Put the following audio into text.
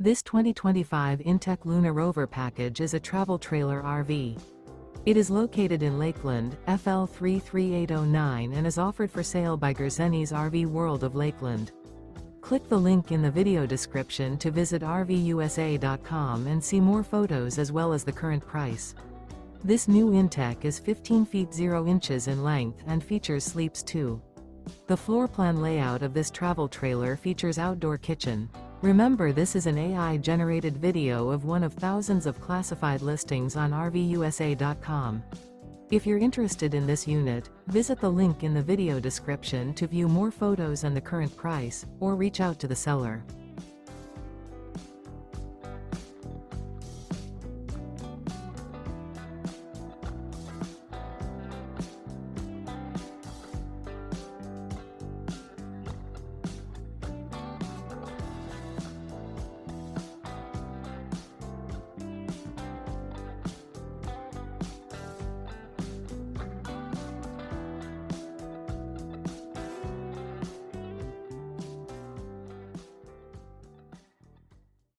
This 2025 inTech Luna ROVER package is a travel trailer RV. It is located in Lakeland, FL 33809 and is offered for sale by Gerzeny's RV World of Lakeland. Click the link in the video description to visit RVUSA.com and see more photos as well as the current price. This new inTech is 15 feet 0 inches in length and features sleeps 2. The floor plan layout of this travel trailer features outdoor kitchen. Remember, this is an AI-generated video of one of thousands of classified listings on RVUSA.com. If you're interested in this unit, visit the link in the video description to view more photos and the current price, or reach out to the seller.